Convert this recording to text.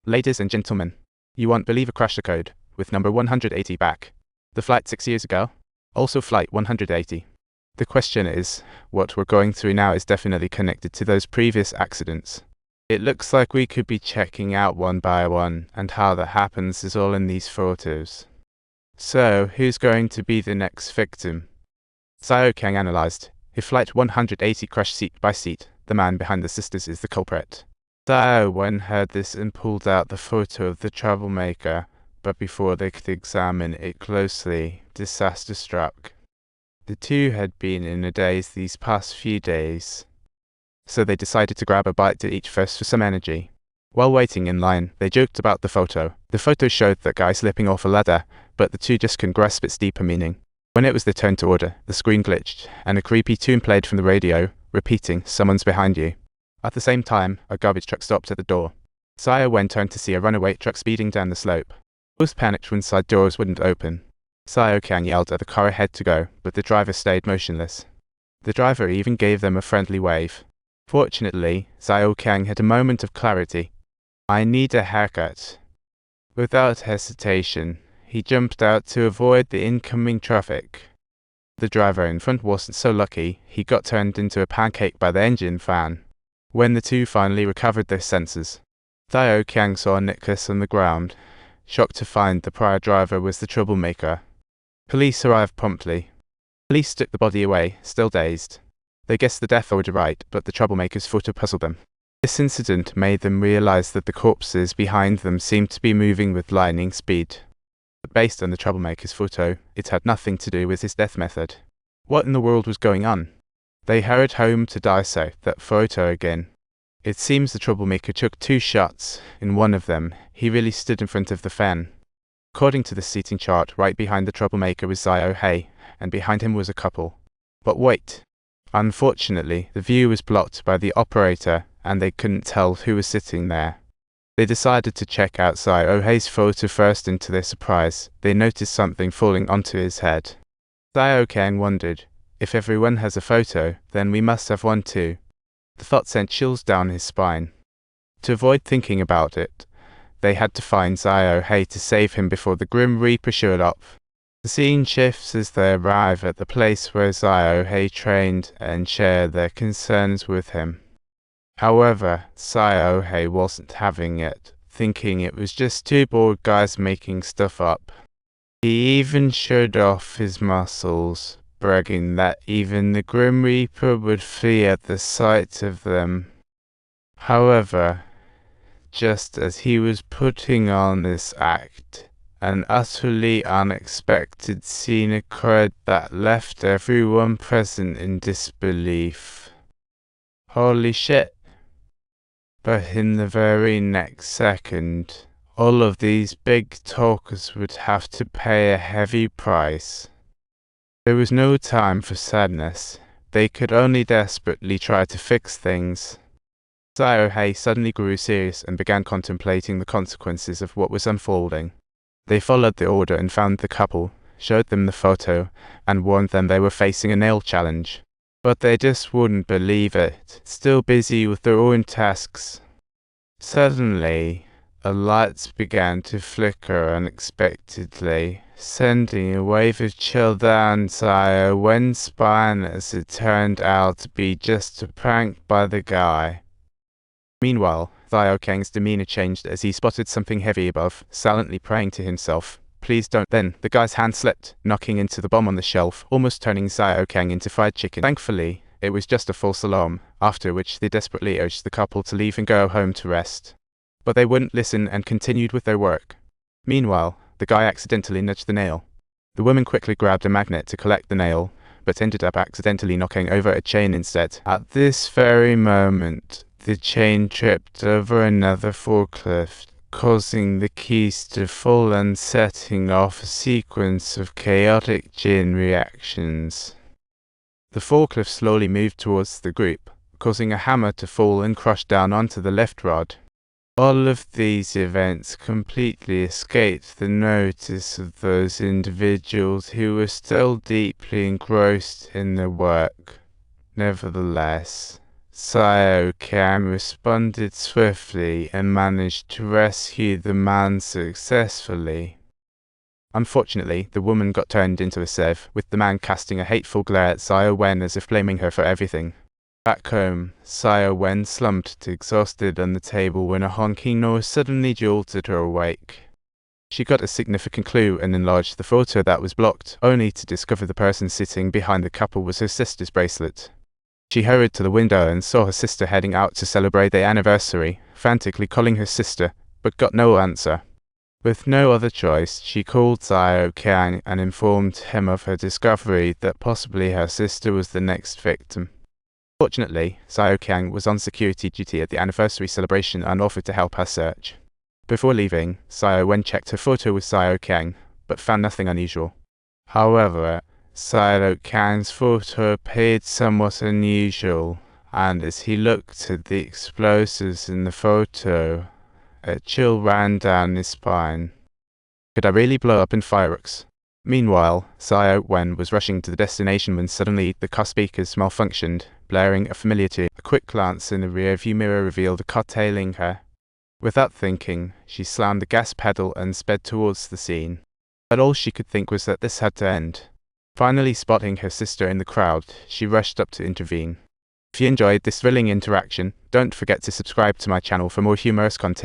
Ladies and gentlemen, you won't believe a crash occurred with number 180 back. The flight 6 years ago, also flight 180. The question is, what we're going through now is definitely connected to those previous accidents. It looks like we could be checking out one by one, and how that happens is all in these photos. So, who's going to be the next victim? Xiao Kang analyzed. If flight 180 crashed seat by seat, the man behind the sisters is the culprit. Xiao Wen heard this and pulled out the photo of the troublemaker, but before they could examine it closely, disaster struck. The two had been in a daze these past few days, so they decided to grab a bite to eat first for some energy. While waiting in line, they joked about the photo. The photo showed that guy slipping off a ladder, but the two just couldn't grasp its deeper meaning. When it was their turn to order, the screen glitched, and a creepy tune played from the radio, repeating, "Someone's behind you." At the same time, a garbage truck stopped at the door. Xiao Wen turned to see a runaway truck speeding down the slope. Both panicked when side doors wouldn't open. Xiao Kang yelled at the car ahead to go, but the driver stayed motionless. The driver even gave them a friendly wave. Fortunately, Xiao Kang had a moment of clarity. "I need a haircut." Without hesitation, he jumped out to avoid the incoming traffic. The driver in front wasn't so lucky. He got turned into a pancake by the engine fan. When the two finally recovered their senses, Xiao Kang saw Nicholas on the ground, shocked to find the prior driver was the troublemaker. Police arrived promptly. Police took the body away, still dazed. They guessed the death order right, but the troublemaker's photo puzzled them. This incident made them realize that the corpses behind them seemed to be moving with lightning speed. But based on the troublemaker's photo, it had nothing to do with his death method. What in the world was going on? They hurried home to dissect that photo again. It seems the troublemaker took 2 shots. In one of them, he really stood in front of the fan. According to the seating chart, right behind the troublemaker was Xiao Hei, and behind him was a couple. But wait. Unfortunately, the view was blocked by the operator, and they couldn't tell who was sitting there. They decided to check out Xiao Hei's photo first, and to their surprise, they noticed something falling onto his head. Xiao Kang wondered, if everyone has a photo, then we must have one too. The thought sent chills down his spine. To avoid thinking about it, they had to find Xiao Hei to save him before the Grim Reaper showed up. The scene shifts as they arrive at the place where Xiao Hei trained and shared their concerns with him. However, Xiao Hei wasn't having it, thinking it was just 2 bored guys making stuff up. He even showed off his muscles, bragging that even the Grim Reaper would flee at the sight of them. However, just as he was putting on this act, an utterly unexpected scene occurred that left everyone present in disbelief. Holy shit! But in the very next second, all of these big talkers would have to pay a heavy price. There was no time for sadness. They could only desperately try to fix things. Xiao Hei suddenly grew serious and began contemplating the consequences of what was unfolding. They followed the order and found the couple, showed them the photo, and warned them they were facing a nail challenge. But they just wouldn't believe it, still busy with their own tasks. Suddenly, the lights began to flicker unexpectedly, sending a wave of chill down Xiao Wen's spine, as it turned out to be just a prank by the guy. Meanwhile, Xiao Kang's demeanor changed as he spotted something heavy above, silently praying to himself. "Please don't." Then, the guy's hand slipped, knocking into the bomb on the shelf, almost turning Xiao Kang into fried chicken. Thankfully, it was just a false alarm, after which they desperately urged the couple to leave and go home to rest. But they wouldn't listen and continued with their work. Meanwhile, the guy accidentally nudged the nail. The woman quickly grabbed a magnet to collect the nail, but ended up accidentally knocking over a chain instead. At this very moment, the chain tripped over another forklift, causing the keys to fall and setting off a sequence of chaotic chain reactions. The forklift slowly moved towards the group, causing a hammer to fall and crush down onto the left rod. All of these events completely escaped the notice of those individuals who were still deeply engrossed in their work. Nevertheless, Xiao Kang responded swiftly and managed to rescue the man successfully. Unfortunately, the woman got turned into a sieve, with the man casting a hateful glare at Xiao Wen as if blaming her for everything. Back home, Xiao Wen slumped exhausted on the table when a honking noise suddenly jolted her awake. She got a significant clue and enlarged the photo that was blocked, only to discover the person sitting behind the couple was her sister's bracelet. She hurried to the window and saw her sister heading out to celebrate their anniversary, frantically calling her sister, but got no answer. With no other choice, she called Xiao Kang and informed him of her discovery that possibly her sister was the next victim. Fortunately, Xiao Kang was on security duty at the anniversary celebration and offered to help her search. Before leaving, Xiao Wen checked her photo with Xiao Kang, but found nothing unusual. However, Xiao Kang's photo appeared somewhat unusual, and as he looked at the explosives in the photo, a chill ran down his spine. Could I really blow up in fireworks? Meanwhile, Xiao Wen was rushing to the destination when suddenly the car speakers malfunctioned, blaring a familiar tune. A quick glance in the rearview mirror revealed a car tailing her. Without thinking, she slammed the gas pedal and sped towards the scene. But all she could think was that this had to end. Finally spotting her sister in the crowd, she rushed up to intervene. If you enjoyed this thrilling interaction, don't forget to subscribe to my channel for more humorous content.